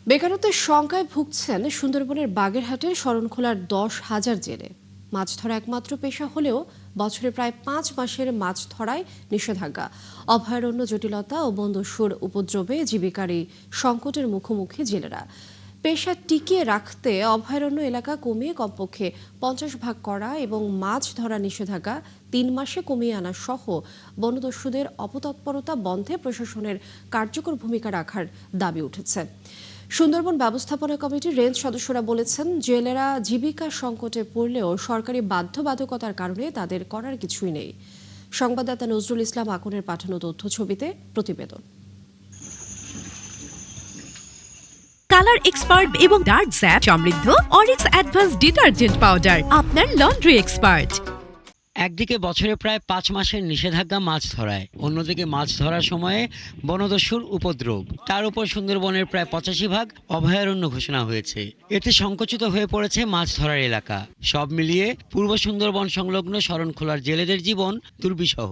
বেকারত্বের শঙ্কায় ভুগছেন সুন্দরবনের বাগেরহাটের শরণখোলার 10,000 জেলে। মাছ ধরা একমাত্র পেশা হলেও বছরে প্রায় 5 মাসের মাছ ধরায় নিষেধাজ্ঞা, অভয়ারণ্য জটিলতা ও বনদস্যুর উপদ্রবে জীবিকার এই সংকটের মুখোমুখি জেলেরা। পেশা টিকিয়ে রাখতে অভয়ারণ্য এলাকা কমিয়ে কমপক্ষে 50 ভাগ করা এবং মাছ ধরা নিষেধাজ্ঞা 3 মাসে কমিয়ে আনা সহ বনদস্যুদের অপতৎপরতা বন্ধে প্রশাসনের কার্যকর ভূমিকা রাখার দাবি উঠেছে। সুন্দরবন ব্যবস্থাপনা কমিটির রেঞ্জ সদস্যরা বলেছেন, জেলেরা জীবিকা সংকটে পড়লেও সরকারি বাধ্যবাধকতার কারণে তাদের করার কিছুই নেই। সংবাদদাতা নজরুল ইসলাম আকনের পাঠানো তথ্য ছবিতে প্রতিবেদন। কালার এক্সপার্ট এবং ডার্ক স্যাপ সমৃদ্ধ অরিক্স অ্যাডভান্স ডিটারজেন্ট পাউডার, আপনার লন্ড্রি এক্সপার্ট। একদিকে বছরে প্রায় 5 মাসের নিষেধাজ্ঞা মাছ ধরায়, অন্যদিকে মাছ ধরার সময়ে বনদস্যুর উপদ্রব। তার উপর সুন্দরবনের প্রায় 85 ভাগ অভয়ারণ্য ঘোষণা হয়েছে। এতে সংকুচিত হয়ে পড়েছে মাছ ধরার এলাকা। সব মিলিয়ে পূর্ব সুন্দরবন সংলগ্ন শরণখোলার জেলেদের জীবন দুর্বিষহ।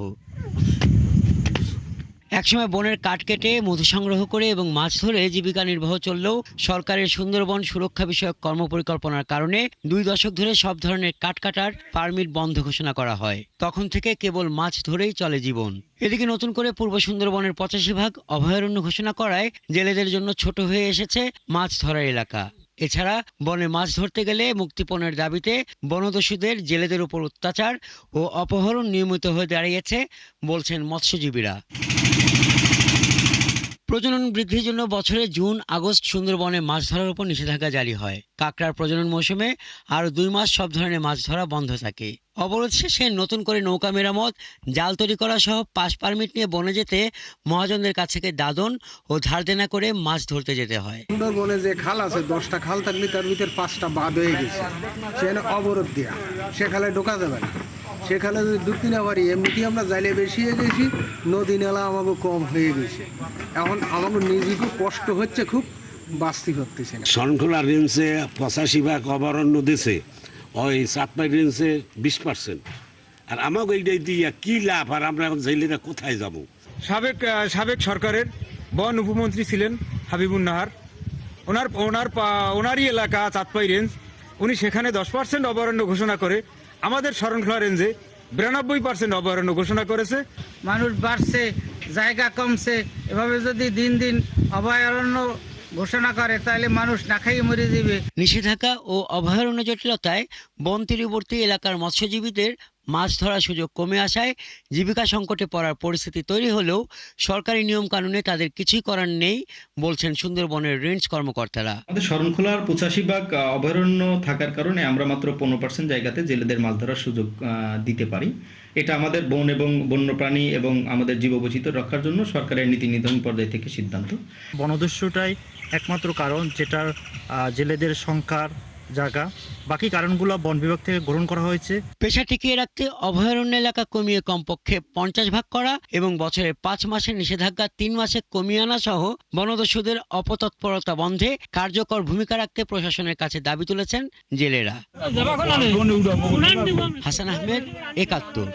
একসময় বনের কাঠ কেটে মধু সংগ্রহ করে এবং মাছ ধরে জীবিকা নির্বাহ চললেও সরকারের সুন্দরবন সুরক্ষা বিষয়ক কর্মপরিকল্পনার কারণে 2 দশক ধরে সব ধরনের কাঠ কাটার পারমিট বন্ধ ঘোষণা করা হয়। তখন থেকে কেবল মাছ ধরেই চলে জীবন। এদিকে নতুন করে পূর্ব সুন্দরবনের 85 ভাগ অভয়ারণ্য ঘোষণা করায় জেলেদের জন্য ছোট হয়ে এসেছে মাছ ধরার এলাকা। এছাড়া বনে মাছ ধরতে গেলে মুক্তিপণের দাবিতে বনদস্যুদের জেলেদের উপর অত্যাচার ও অপহরণ নিয়মিত হয়ে দাঁড়িয়েছে বলছেন মৎস্যজীবীরা। প্রজনন বৃদ্ধির জন্য বছরে জুন আগস্ট সুন্দরবনে মাছ ধরার উপর নিষেধাজ্ঞা জারি হয়। কাঁকড়ার প্রজনন মৌসুমে আরও 2 মাস সব ধরনের মাছ ধরা বন্ধ থাকে। অবরোধ শেষে নতুন করে নৌকা মেরামত, জাল তৈরি করা সহ পাস পারমিট নিয়ে বনে যেতে মহাজনদের কাছ থেকে দাদন ও ধার দেনা করে মাছ ধরতে যেতে হয়। সুন্দরবনে যে খাল আছে 10টা খাল থাকলে তার ভিতরে 5টা বাদ হয়ে গেছে, সেখানে অবরোধ দেওয়া, সে খালে ঢোকা যাবে না। সেখানে যদি ঢুকতে না পারি, এমনিতেই আমরা জালে বেশি হয়ে গেছি, নদী নালা আমাকে কম হয়ে গেছে। এখন আমাকে নিজেকে কষ্ট হচ্ছে, খুব বাস্তি করতেছে না। শরণখোলা রেঞ্জে 85 ভাগ অভয়ারণ্য দিছে, ওই চাঁদপাই রেঞ্জে 20%। আর আমাকে এইটাই দিয়া কি লাভ? আর আমরা এখন জেলেরা কোথায় যাব? সাবেক সরকারের বন উপমন্ত্রী ছিলেন হাবিবুন নাহার, ওনারই এলাকা চাঁদপাই রেঞ্জ। উনি সেখানে 10% অভয়ারণ্য ঘোষণা করে আমাদের শরণখোলা রেঞ্জে 92% অভয়ারণ্য ঘোষণা করেছে। মানুষ বাড়ছে, জায়গা কমছে, এভাবে যদি দিন দিন অভয়ারণ্য ঘোষণা করে তাহলে মানুষ না খাইয়ে মরে যাবে। নিষেধাজ্ঞা ও অভয়ারণ্য জটিলতায় বন তীরবর্তী এলাকার মৎস্যজীবীদের মাছ ধরার সুযোগ কমে আসায় জীবিকা সংকটে পড়ার পরিস্থিতি তৈরি হলেও সরকারি নিয়ম কানুনে তাদের কিছুই করার নেই বলছেন সুন্দরবনের রেঞ্জ কর্মকর্তারা। আমাদের শরণখোলার 85 ভাগ অভয়ারণ্য থাকার কারণে আমরা মাত্র 15% জায়গাতে জেলেদের মাছ ধরার সুযোগ দিতে পারি। এটা আমাদের বন এবং বন্যপ্রাণী এবং আমাদের জীববৈচিত্র্য রক্ষার জন্য সরকারের নীতি নির্ধারণ পর্যায় থেকে সিদ্ধান্ত। বনদস্যুটাই একমাত্র কারণ, যেটা জেলেদের সংখ্যার জায়গা, বাকি কারণগুলো বন বিভাগ থেকে গ্রহণ করা হয়েছে। পেশা টিকিয়ে রাখতে অভয়ারণ্য এলাকা কমিয়ে কমপক্ষে 50 ভাগ করা এবং বছরে 5 মাসের নিষেধাজ্ঞা 3 মাসে কমিয়ে আনা সহ বনদস্যুদের অপতৎপরতা বন্ধে কার্যকর ভূমিকা রাখতে প্রশাসনের কাছে দাবি তুলেছেন জেলেরা। হাসান আহমেদ, 71।